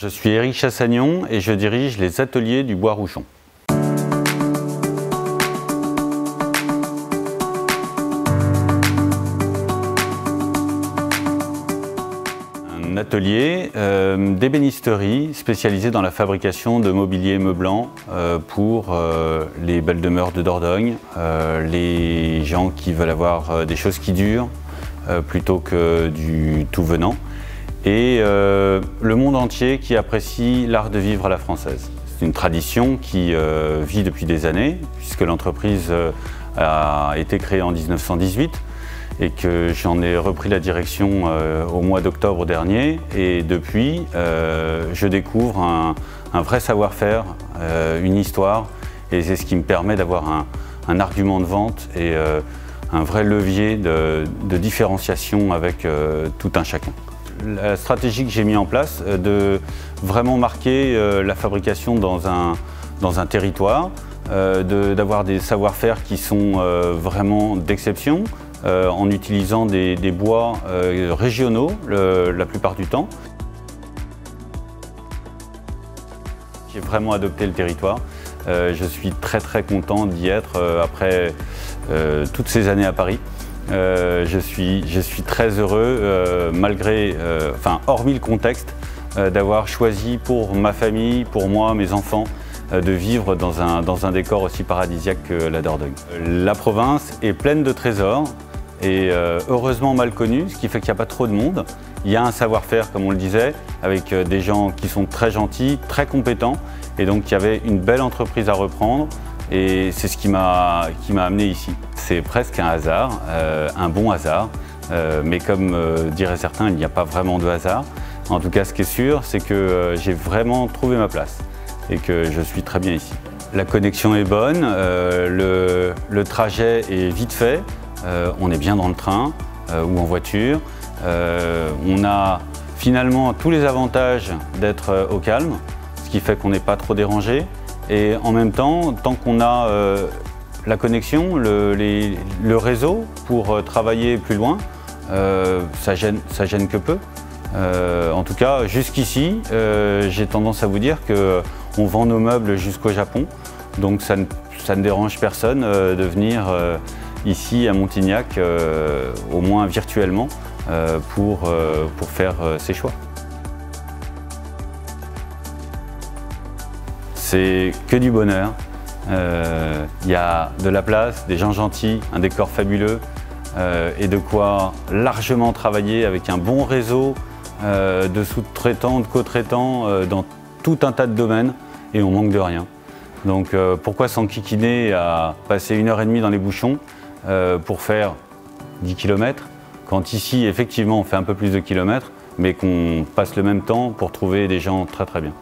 Je suis Éric Chassagnon et je dirige les ateliers du Bois Rouchon. Un atelier d'ébénisterie spécialisé dans la fabrication de mobilier meublant pour les belles demeures de Dordogne, les gens qui veulent avoir des choses qui durent plutôt que du tout venant. Et le monde entier qui apprécie l'art de vivre à la française. C'est une tradition qui vit depuis des années, puisque l'entreprise a été créée en 1918 et que j'en ai repris la direction au mois d'octobre dernier. Et depuis, je découvre un vrai savoir-faire, une histoire, et c'est ce qui me permet d'avoir un argument de vente et un vrai levier de différenciation avec tout un chacun. La stratégie que j'ai mise en place de vraiment marquer la fabrication dans un territoire, d'avoir des savoir-faire qui sont vraiment d'exception, en utilisant des bois régionaux la plupart du temps. J'ai vraiment adopté le territoire. Je suis très content d'y être après toutes ces années à Paris. Je suis très heureux, hormis le contexte, d'avoir choisi pour ma famille, pour moi, mes enfants, de vivre dans un décor aussi paradisiaque que la Dordogne. La province est pleine de trésors et heureusement mal connus, ce qui fait qu'il n'y a pas trop de monde. Il y a un savoir-faire, comme on le disait, avec des gens qui sont très gentils, très compétents, et donc il y avait une belle entreprise à reprendre. Et c'est ce qui m'a amené ici. C'est presque un hasard, un bon hasard, mais comme diraient certains, il n'y a pas vraiment de hasard. En tout cas, ce qui est sûr, c'est que j'ai vraiment trouvé ma place et que je suis très bien ici. La connexion est bonne, le trajet est vite fait, on est bien dans le train ou en voiture. On a finalement tous les avantages d'être au calme, ce qui fait qu'on n'est pas trop dérangé. Et en même temps, tant qu'on a la connexion, le réseau pour travailler plus loin, ça gêne que peu. En tout cas, jusqu'ici, j'ai tendance à vous dire qu'on vend nos meubles jusqu'au Japon. Donc ça ne dérange personne de venir ici à Montignac, au moins virtuellement, pour faire ses choix. C'est que du bonheur, il y a de la place, des gens gentils, un décor fabuleux et de quoi largement travailler avec un bon réseau de sous-traitants, de co-traitants dans tout un tas de domaines et on manque de rien. Donc pourquoi s'enquiquiner à passer 1h30 dans les bouchons pour faire 10 km quand ici effectivement on fait un peu plus de kilomètres mais qu'on passe le même temps pour trouver des gens très bien.